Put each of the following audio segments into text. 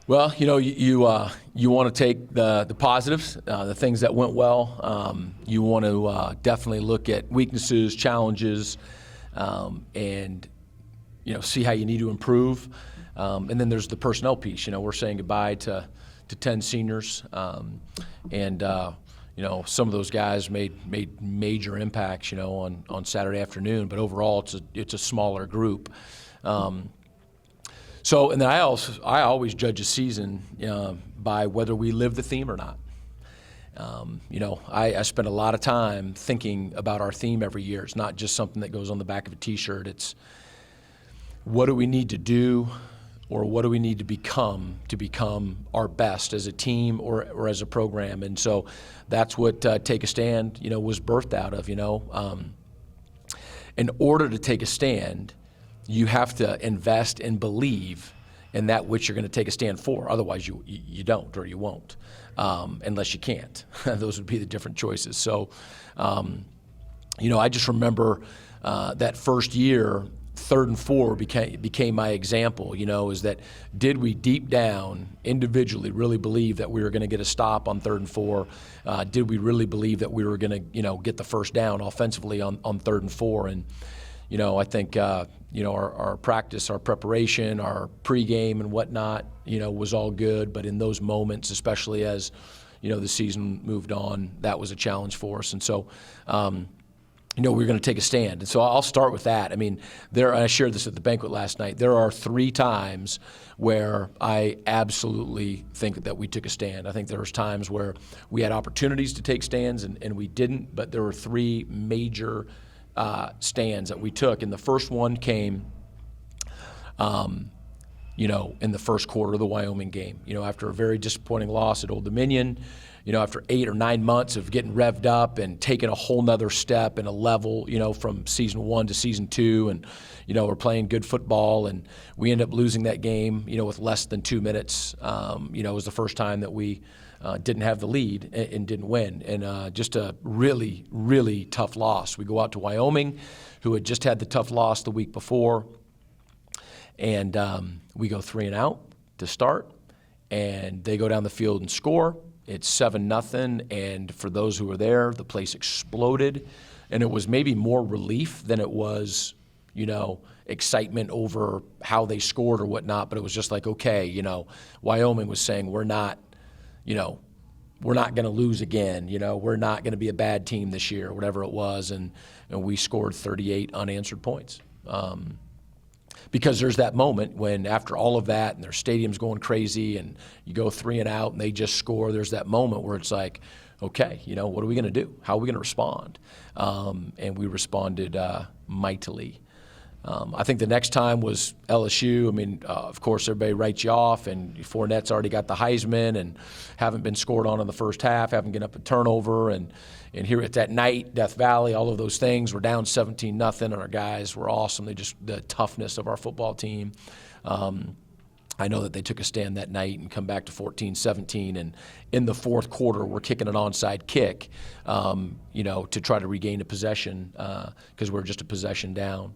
Well, you want to take the positives, the things that went well. You want to definitely look at weaknesses, challenges, and see how you need to improve. And then there's the personnel piece. We're saying goodbye to 10 seniors, and some of those guys made major impacts, on Saturday afternoon. But overall, it's a smaller group. And then I always judge a season by whether we live the theme or not. I spend a lot of time thinking about our theme every year. It's not just something that goes on the back of a T-shirt. It's what do we need to do, or what do we need to become our best as a team or as a program. And so that's what Take a Stand, was birthed out of. In order to take a stand, you have to invest and believe in that which you're going to take a stand for. Otherwise, you don't, or you won't, unless you can't. Those would be the different choices. So, I just remember that first year, 3rd and 4 became my example. Is that did we deep down individually really believe that we were going to get a stop on 3rd and 4? Did we really believe that we were going to get the first down offensively on 3rd and 4? And I think, our practice, our preparation, our pregame and whatnot, was all good. But in those moments, especially as, the season moved on, that was a challenge for us. And so, we were going to take a stand. And so I'll start with that. I mean, I shared this at the banquet last night. There are 3 times where I absolutely think that we took a stand. I think there was times where we had opportunities to take stands and we didn't, but there were 3 major stands that we took. And the first one came, in the first quarter of the Wyoming game. After a very disappointing loss at Old Dominion, after 8 or 9 months of getting revved up and taking a whole nother step and a level, from season 1 to season 2, and, we're playing good football, and we end up losing that game, with less than 2 minutes. It was the first time that we didn't have the lead and didn't win, and just a really, really tough loss. We go out to Wyoming, who had just had the tough loss the week before, and we go 3 and out to start, and they go down the field and score. It's 7-0, and for those who were there, the place exploded, and it was maybe more relief than it was, excitement over how they scored or whatnot. But it was just like, okay, Wyoming was saying we're not going to lose again. We're not going to be a bad team this year, whatever it was, and we scored 38 unanswered points. Because there's that moment when after all of that and their stadium's going crazy and you go 3 and out and they just score, there's that moment where it's like, okay, what are we going to do? How are we going to respond? And we responded mightily. I think the next time was LSU. I mean, of course, everybody writes you off, and Fournette's already got the Heisman and haven't been scored on in the first half, haven't given up a turnover, and here at that night, Death Valley, all of those things. We're down 17-0, and our guys were awesome. The toughness of our football team. I know that they took a stand that night and come back to 14-17, and in the fourth quarter, we're kicking an onside kick, to try to regain a possession because we're just a possession down.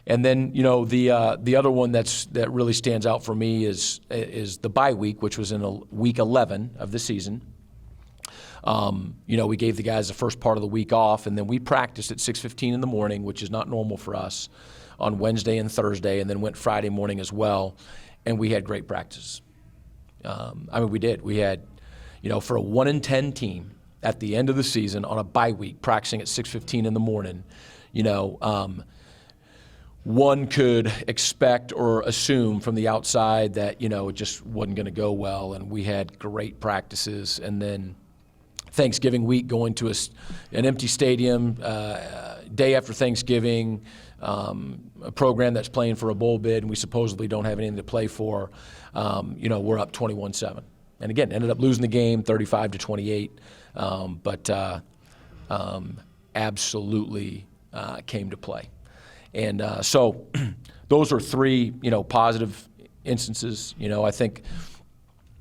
And then, the other one that really stands out for me is the bye week, which was in week 11 of the season. We gave the guys the first part of the week off, and then we practiced at 6:15 in the morning, which is not normal for us, on Wednesday and Thursday, and then went Friday morning as well. And we had great practice. We did. We had, for a 1-10 team at the end of the season on a bye week, practicing at 6:15 in the morning, one could expect or assume from the outside that, it just wasn't going to go well. And we had great practices. And then Thanksgiving week, going to an empty stadium, day after Thanksgiving, a program that's playing for a bowl bid, and we supposedly don't have anything to play for. We're up 21-7. And again, ended up losing the game 35-28, but absolutely came to play. And so those are 3, positive instances. I think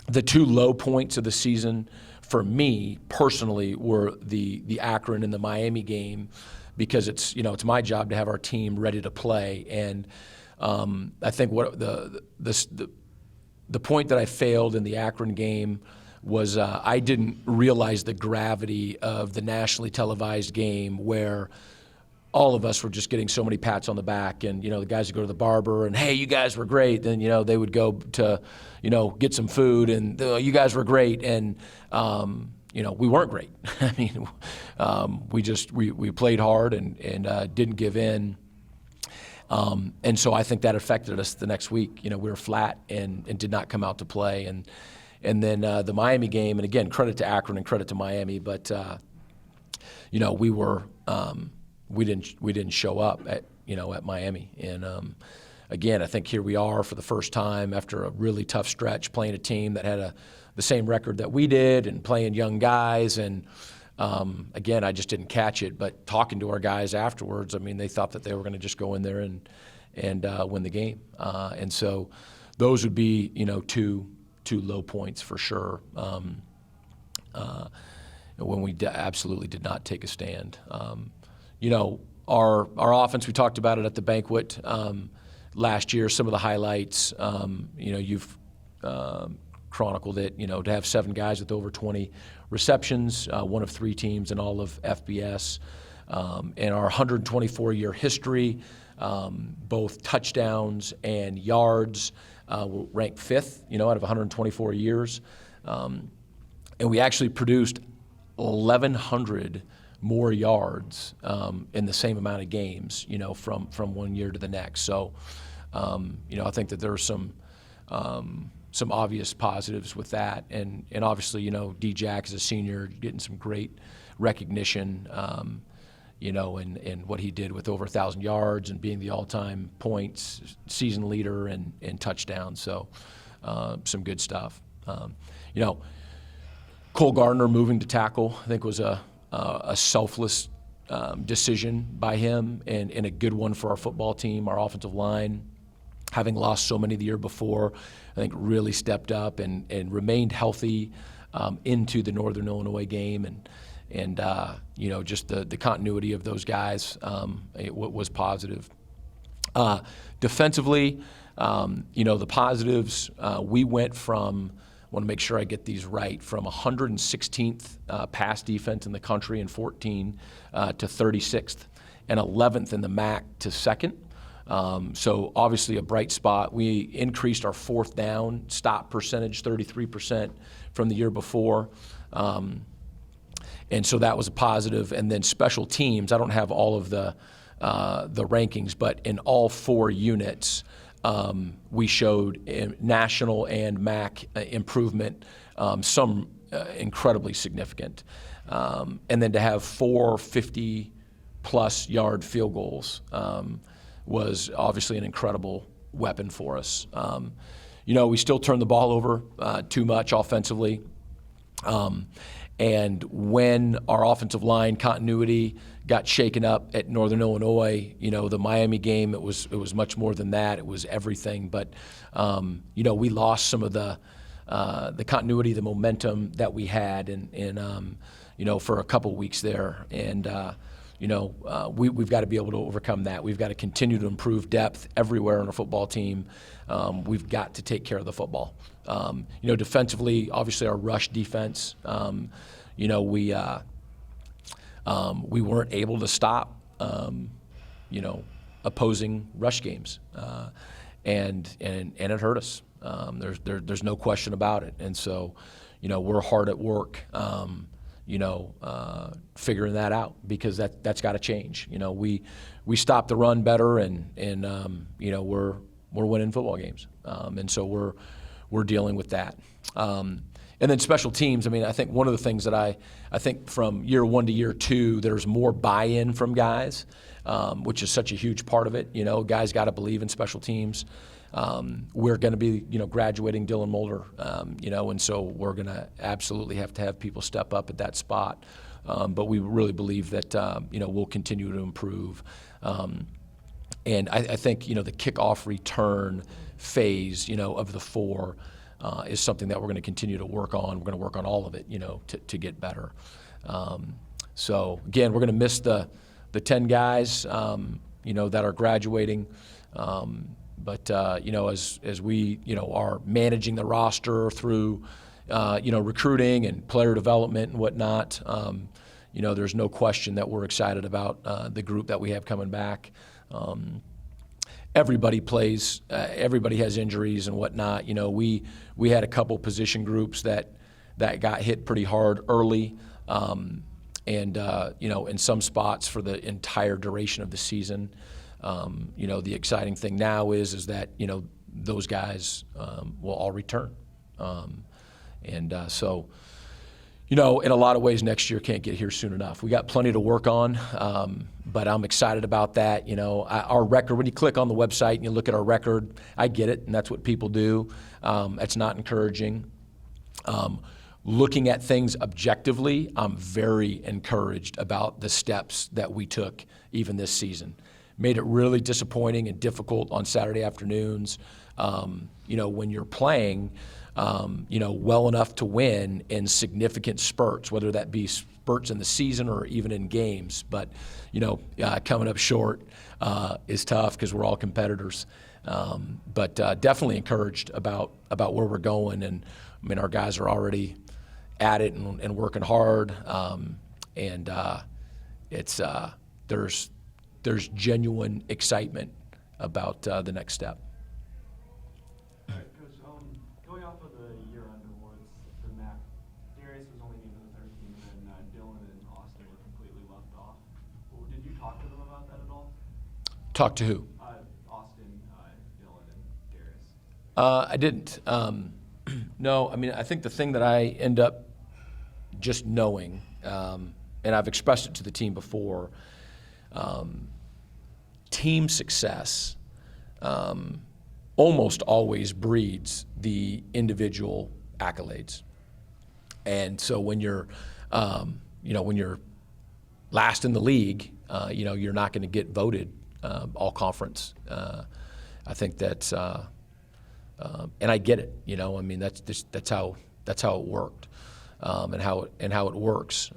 the 2 low points of the season for me personally were the Akron and the Miami game, because it's my job to have our team ready to play. And I think what the the point that I failed in the Akron game was I didn't realize the gravity of the nationally televised game where all of us were just getting so many pats on the back, and the guys would go to the barber and, hey, you guys were great. Then they would go to get some food, and you guys were great, and we weren't great. I mean, we played hard and didn't give in. And so I think that affected us the next week. We were flat and did not come out to play. And then the Miami game, and again, credit to Akron and credit to Miami, but we didn't show up at Miami. And again, I think here we are for the first time after a really tough stretch, playing a team that had the same record that we did and playing young guys. And again, I just didn't catch it. But talking to our guys afterwards, I mean, they thought that they were going to just go in there and win the game. And so those would be two low points for sure. When we absolutely did not take a stand. Our offense, we talked about it at the banquet last year, some of the highlights, you've chronicled it, to have 7 guys with over 20 receptions, one of 3 teams in all of FBS. In our 124-year history, both touchdowns and yards, we're ranked 5th, out of 124 years. And we actually produced 1,100 more yards in the same amount of games, from one year to the next. So, I think that there are some obvious positives with that, and obviously, D-Jack as a senior getting some great recognition, and what he did with over 1,000 yards and being the all-time points season leader and touchdowns. So, some good stuff. Cole Gardner moving to tackle, I think, was a selfless decision by him and a good one for our football team. Our offensive line, having lost so many the year before, I think really stepped up and remained healthy into the Northern Illinois game. And just the continuity of those guys was positive. Defensively, the positives, we went from, I want to make sure I get these right, from 116th pass defense in the country in 14 to 36th, and 11th in the MAC to 2nd. So obviously a bright spot. We increased our 4th down stop percentage 33% from the year before. And so that was a positive. And then special teams, I don't have all of the rankings, but in all 4 units, we showed national and MAC improvement, some incredibly significant. And then to have 4 50-plus yard field goals was obviously an incredible weapon for us. We still turn the ball over too much offensively. And when our offensive line continuity got shaken up at Northern Illinois, the Miami game, it was much more than that. It was everything. But we lost some of the continuity, the momentum that we had, and for a couple weeks there. And we've got to be able to overcome that. We've got to continue to improve depth everywhere on our football team. We've got to take care of the football. Defensively, obviously our rush defense. We weren't able to stop, opposing rush games, and it hurt us. There's no question about it. And so, we're hard at work, figuring that out, because that's got to change. We stopped the run better, and we're winning football games, and so we're dealing with that. And then special teams, I think one of the things that I think from year 1 to year 2, there's more buy-in from guys, which is such a huge part of it. Guys got to believe in special teams. We're going to be, graduating Dylan Mulder, and so we're going to absolutely have to have people step up at that spot. But we really believe that, we'll continue to improve. And I think, the kickoff return phase, of the 4, is something that we're going to continue to work on. We're going to work on all of it, to get better. So again, we're going to miss the 10 guys, that are graduating. But as we are managing the roster through recruiting and player development and whatnot, there's no question that we're excited about the group that we have coming back. Everybody plays. Everybody has injuries and whatnot. We had a couple position groups that got hit pretty hard early, and in some spots for the entire duration of the season. The exciting thing now is that those guys will all return, so. In a lot of ways, next year can't get here soon enough. We got plenty to work on, but I'm excited about that. Our record, when you click on the website and you look at our record, I get it, and that's what people do. That's not encouraging. Looking at things objectively, I'm very encouraged about the steps that we took even this season. Made it really disappointing and difficult on Saturday afternoons, when you're playing well enough to win in significant spurts, whether that be spurts in the season or even in games. But, coming up short is tough because we're all competitors. But definitely encouraged about where we're going. And, our guys are already at it and working hard. There's genuine excitement about the next step. Going off of the year-end awards for the MAC, Darius was only named to the third team, and then Dylan and Austin were completely left off. Well, did you talk to them about that at all? Talk to who? Austin, Dylan, and Darius. I didn't. No, I think the thing that I end up just knowing, and I've expressed it to the team before, team success almost always breeds the individual accolades. And so when you're, when you're last in the league, you're not going to get voted all conference. I think that's, and I get it. That's how it worked, and how it works.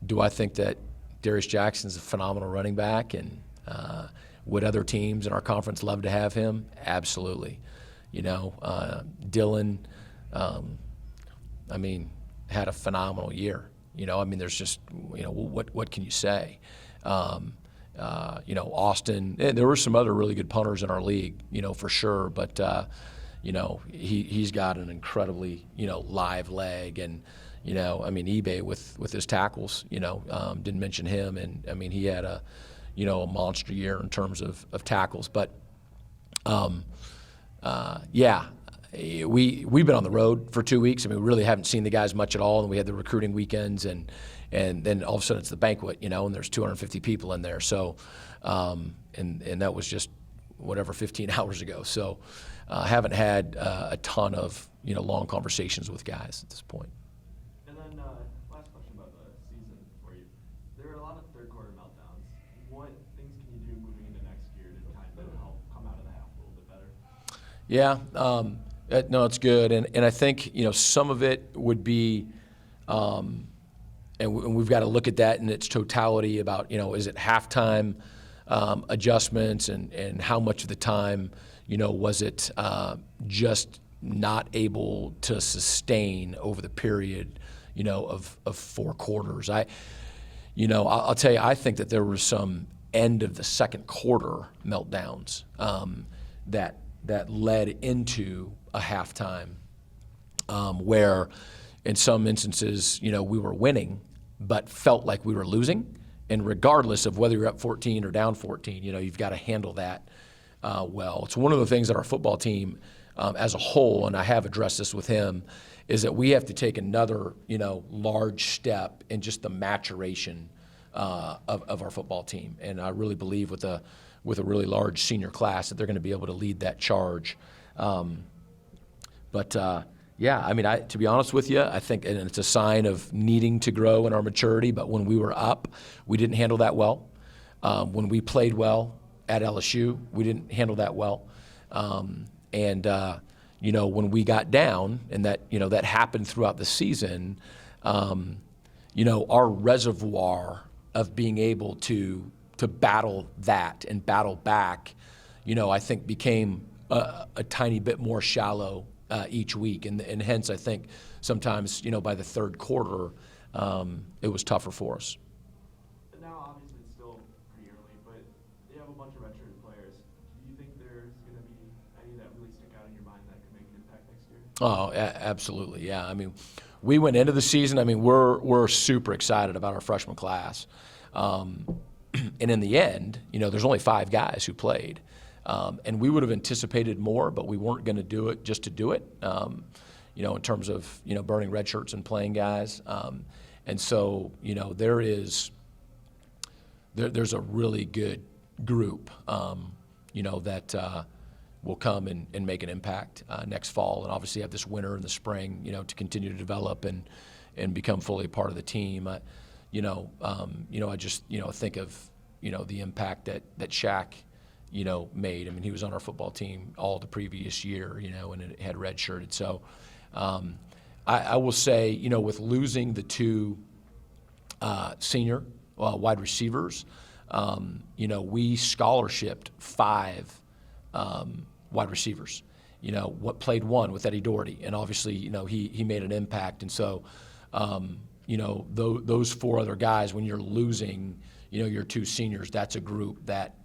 Do I think that Darius Jackson's a phenomenal running back, and would other teams in our conference love to have him? Absolutely. Dylan, had a phenomenal year. There's just, what can you say? Austin, there were some other really good punters in our league, for sure. But, he's got an incredibly, live leg. And, eBay with his tackles, didn't mention him. And, he had a monster year in terms of tackles. But, we've been on the road for 2 weeks. We really haven't seen the guys much at all. And we had the recruiting weekends, and then all of a sudden it's the banquet, and there's 250 people in there. So, and that was just 15 hours ago. So, haven't had a ton of, long conversations with guys at this point. And then last question about the season for you. There are a lot of third quarter meltdowns. What things can you do moving into next year to kind of help come out of the half a little bit better? Yeah, no, it's good. And I think, some of it would be, and we've got to look at that in its totality about, is it halftime adjustments, and how much of the time, was it just not able to sustain over the period, of 4 quarters. I'll tell you, I think that there were some end of the second quarter meltdowns that led into a halftime where in some instances, we were winning but felt like we were losing. And regardless of whether you're up 14 or down 14, you've got to handle that well. It's one of the things that our football team as a whole, and I have addressed this with him, is that we have to take another, large step in just the maturation of our football team. And I really believe with a really large senior class that they're going to be able to lead that charge. To be honest with you, I think, and it's a sign of needing to grow in our maturity, but when we were up, we didn't handle that well. When we played well at LSU, we didn't handle that well. When we got down, and that happened throughout the season, our reservoir of being able to battle that and battle back, I think became a tiny bit more shallow each week. And hence, I think sometimes, by the third quarter, it was tougher for us. And now, obviously, it's still pretty early, but you have a bunch of redshirt players. Do you think there's going to be any that really stick out in your mind that could make an impact next year? Oh, absolutely, yeah. I mean, we went into the season. I mean, we're super excited about our freshman class, and in the end, there's only 5 guys who played, and we would have anticipated more, but we weren't going to do it just to do it. In terms of burning red shirts and playing guys, and so there's a really good group, that will come and make an impact next fall, and obviously have this winter and the spring, to continue to develop and become fully a part of the team. I just think of the impact that Shaq made. I mean, he was on our football team all the previous year, and it had redshirted. So I will say, with losing the 2 senior wide receivers, we scholarshiped 5 wide receivers. What played 1 with Eddie Doherty, and obviously, he made an impact. And so, those 4 other guys, when you're losing, your 2 seniors, that's a group that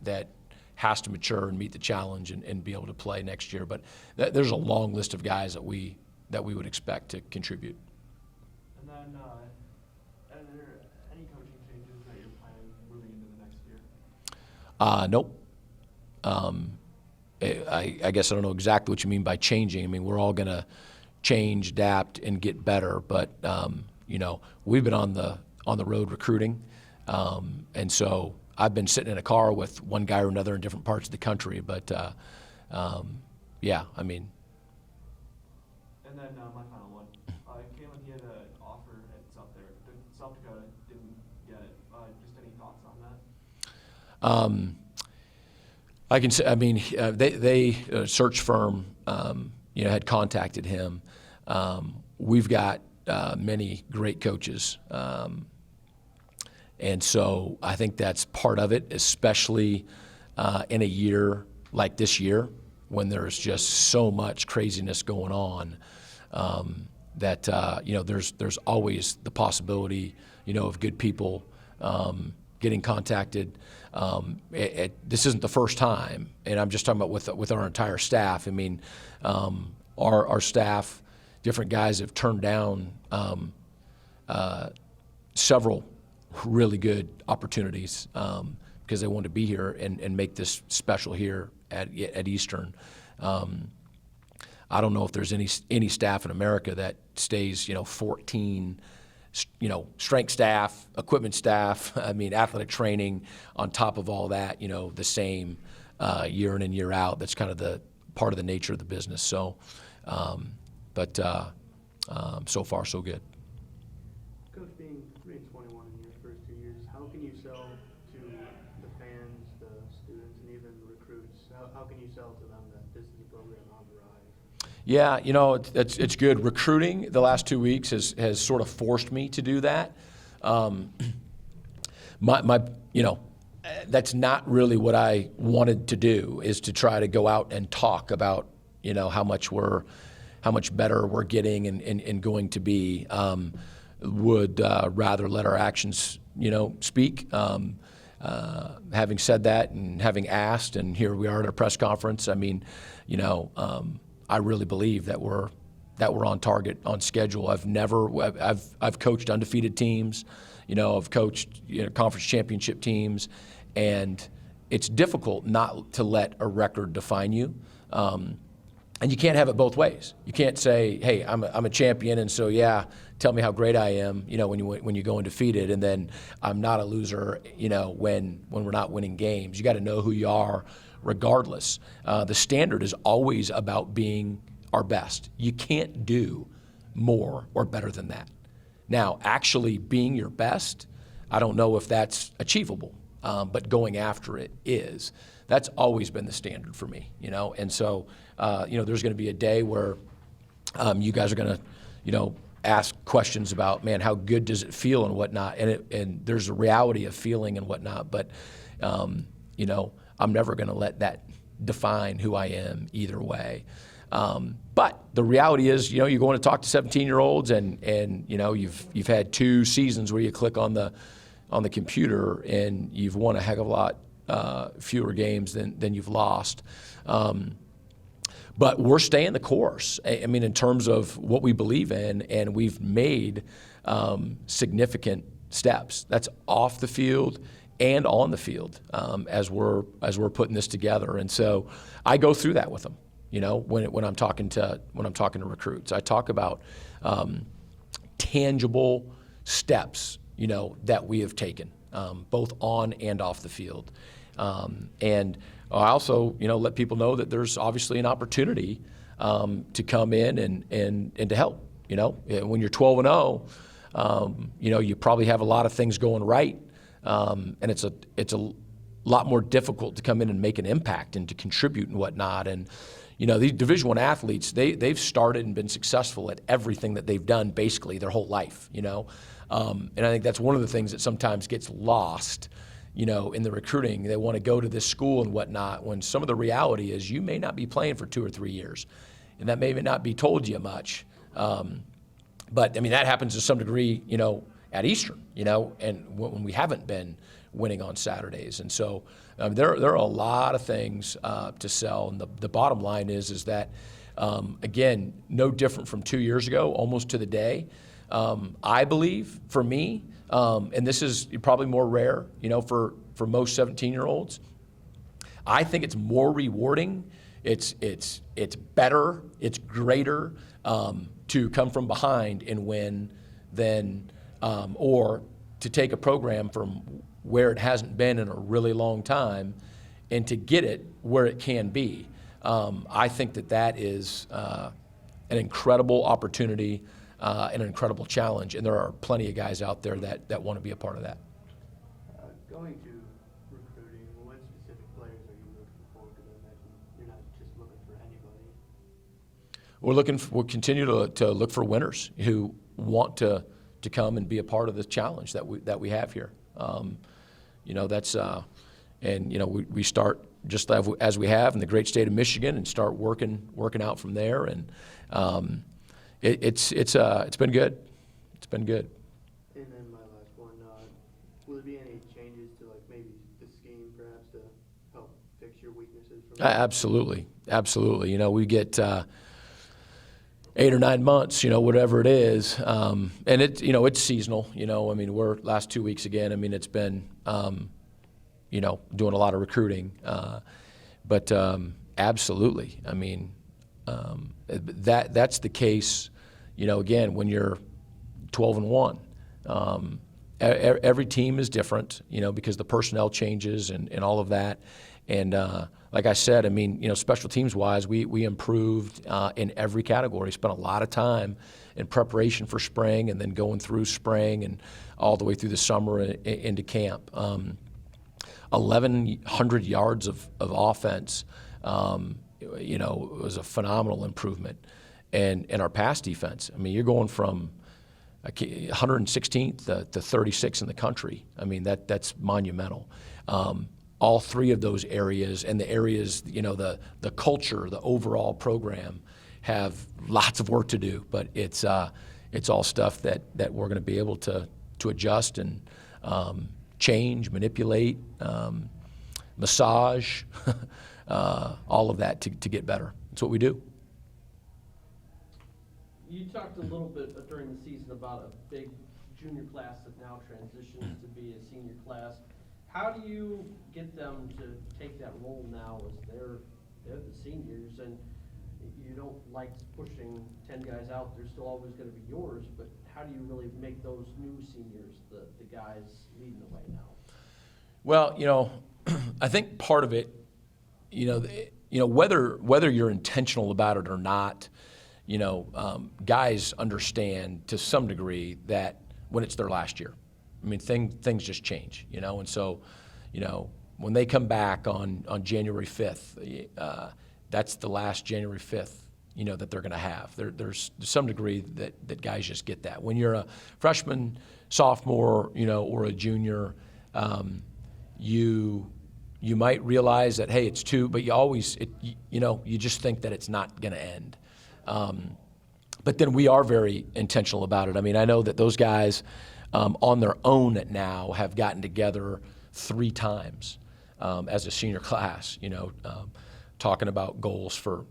has to mature and meet the challenge and be able to play next year. But there's a long list of guys that we would expect to contribute. And then, are there any coaching changes that you're planning moving into the next year? Nope. I guess I don't know exactly what you mean by changing. I mean, we're all going to change, adapt, and get better. But we've been on the road recruiting, and so I've been sitting in a car with one guy or another in different parts of the country. But yeah, I mean. And then my final one, Kalen, he had an offer at South Dakota, didn't get it. Just any thoughts on that? I can say, I mean, they a search firm, had contacted him. We've got many great coaches, and so I think that's part of it, especially in a year like this year when there's just so much craziness going on. That there's always the possibility, of good people getting contacted. This isn't the first time, and I'm just talking about with our entire staff. I mean, our staff, different guys have turned down several really good opportunities because they want to be here and make this special here at Eastern. I don't know if there's any staff in America that stays 14 strength staff, equipment staff, I mean, athletic training on top of all that, the same year in and year out. That's kind of the part of the nature of the business. So, but so far, so good. Coach, being 3-21 in your first 2 years, how can you sell to the fans, the students, and even the recruits? How can you sell to them that this is a program on the rise? Yeah, it's good. Recruiting the last 2 weeks has sort of forced me to do that. That's not really what I wanted to do, is to try to go out and talk about how much better we're getting and going to be. Would rather let our actions speak. Having said that and having asked, and here we are at a press conference, I mean, I really believe that we're on target, on schedule. I've coached undefeated teams, I've coached conference championship teams, and it's difficult not to let a record define you. And you can't have it both ways. You can't say, "Hey, I'm a champion, and so yeah, tell me how great I am." When you go undefeated, and then I'm not a loser. When we're not winning games, you got to know who you are, regardless. The standard is always about being our best. You can't do more or better than that. Now, actually being your best, I don't know if that's achievable, but going after it is. That's always been the standard for me, And so, there's going to be a day where you guys are going to, ask questions about, man, how good does it feel and whatnot, and there's a reality of feeling and whatnot. But, I'm never going to let that define who I am either way. But the reality is, you know, you're going to talk to 17-year-olds and you know, you've had 2 seasons where you click on the computer and you've won a heck of a lot fewer games than you've lost. But we're staying the course. I mean, in terms of what we believe in, and we've made significant steps. That's off the field and on the field as we're putting this together. And so I go through that with them. You know, when I'm talking to recruits, I talk about tangible steps, you know, that we have taken, both on and off the field. And I also, you know, let people know that there's obviously an opportunity to come in and to help. You know, when you're 12-0, you know, you probably have a lot of things going right, and it's a lot more difficult to come in and make an impact and to contribute and whatnot. And you know, these Division I athletes, they've started and been successful at everything that they've done basically their whole life. You know, and I think that's one of the things that sometimes gets lost. You know, in the recruiting, they want to go to this school and whatnot, when some of the reality is you may not be playing for 2 or 3 years, and that may not be told you much. But I mean, that happens to some degree, you know, at Eastern, you know, and when we haven't been winning on Saturdays. And so there are a lot of things to sell. And the bottom line is that, again, no different from 2 years ago, almost to the day. I believe, for me, and this is probably more rare, you know, for most 17-year-olds, I think it's more rewarding. It's better. It's greater to come from behind and win than, or to take a program from where it hasn't been in a really long time and to get it where it can be. I think that is an incredible opportunity and an incredible challenge, and there are plenty of guys out there that want to be a part of that. Going to recruiting, what specific players are you looking for? Because I imagine you're not just looking for anybody. We'll continue to look for winners who want to come and be a part of the challenge that we have here. You know, that's and you know, we start just as we have in the great state of Michigan and start working out from there. And it's been good. It's been good. And then my last one, will there be any changes to like maybe the scheme perhaps to help fix your weaknesses? Absolutely. You know, we get 8 or 9 months, you know, whatever it is, and you know, it's seasonal. You know, I mean, we're last 2 weeks again. I mean, it's been you know, doing a lot of recruiting, but absolutely. I mean, that's the case. You know, again, when you're 12-1, every team is different. You know, because the personnel changes and all of that. And like I said, I mean, you know, special teams wise, we improved in every category. Spent a lot of time in preparation for spring, and then going through spring and all the way through the summer into camp. 1,100 yards of offense. You know, it was a phenomenal improvement. And our pass defense, I mean, you're going from 116th to 36th in the country. I mean, that's monumental. All 3 of those areas, and the areas, you know, the culture, the overall program, have lots of work to do. But it's all stuff that we're going to be able to adjust and change, manipulate, massage, all of that to get better. That's what we do. You talked a little bit during the season about a big junior class that now transitions to be a senior class. How do you get them to take that role now as they're the seniors, and you don't like pushing 10 guys out, they're still always going to be yours, but how do you really make those new seniors the guys leading the way now? Well, you know, I think part of it, you know, whether you're intentional about it or not, you know, guys understand to some degree that when it's their last year, I mean, things just change, you know, and so, you know, when they come back on January 5th, that's the last January 5th, you know, that they're going to have. There's some degree that guys just get that. When you're a freshman, sophomore, you know, or a junior, you you might realize that, hey, it's 2, but you always, you just think that it's not going to end. But then we are very intentional about it. I mean, I know that those guys on their own now have gotten together 3 times as a senior class, talking about goals for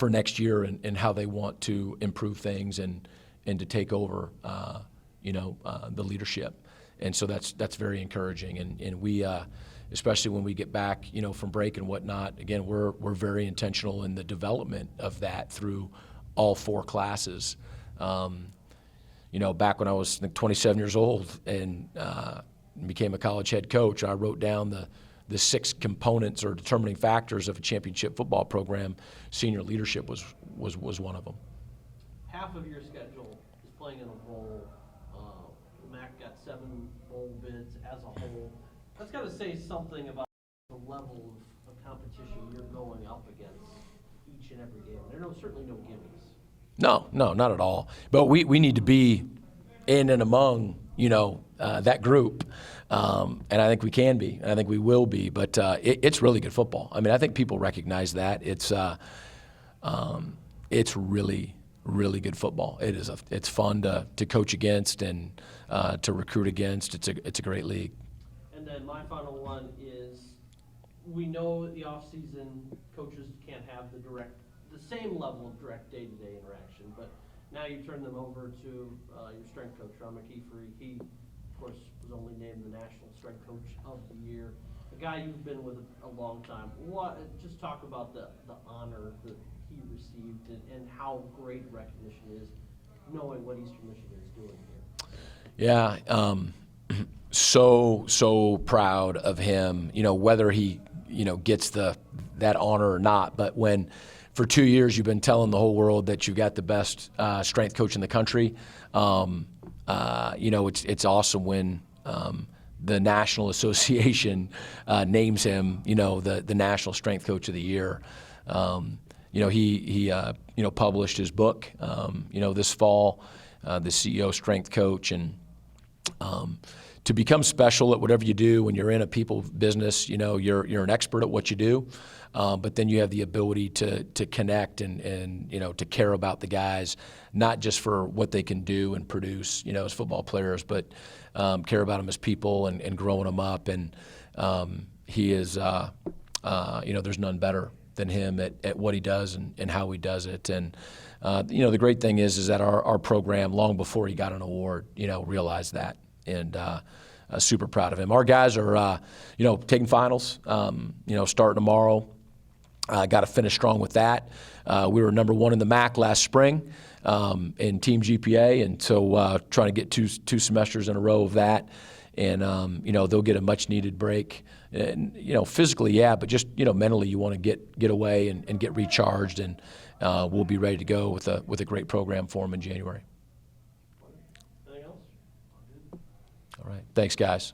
next year and how they want to improve things and to take over, the leadership. And so that's very encouraging. And we, especially when we get back, from break and whatnot, again, we're very intentional in the development of that through all 4 classes. Back when I was 27 years old and became a college head coach, I wrote down the 6 components or determining factors of a championship football program. Senior leadership was one of them. Half of your schedule is playing in a bowl. The MAC got 7 bowl bids as a whole. That's got to say something about the level of competition you're going up against each and every game. There are certainly no gimmies. No, not at all. But we need to be in and among, that group. And I think we can be, and I think we will be. But it's really good football. I mean, I think people recognize that. It's really, really good football. It's fun to coach against and to recruit against. It's a great league. And then my final one is, we know the off-season coaches can't have the same level of direct day-to-day interaction, but now you turn them over to your strength coach, Ron McKeefery. He, of course, was only named the National Strength Coach of the Year. A guy you've been with a long time. Just talk about the honor that he received and how great recognition is, knowing what Eastern Michigan is doing here. Yeah, so proud of him. Whether he gets that honor or not, but when for 2 years you've been telling the whole world that you've got the best strength coach in the country, it's awesome when the National Association names him, the National Strength Coach of the Year. He published his book, this fall, the CEO Strength Coach, and to become special at whatever you do when you're in a people business, you're an expert at what you do, but then you have the ability to connect and to care about the guys, not just for what they can do and produce, as football players, but care about them as people and growing them up. And he is, there's none better than him at what he does and how he does it. And the great thing is that our program, long before he got an award, realized that. And super proud of him. Our guys are, taking finals, starting tomorrow. Got to finish strong with that. We were number 1 in the MAC last spring in team GPA, and so trying to get two semesters in a row of that. And, they'll get a much-needed break. And, physically, yeah, but just, mentally you want to get away and get recharged, and we'll be ready to go with a great program for them in January. Anything else? All right. Thanks, guys.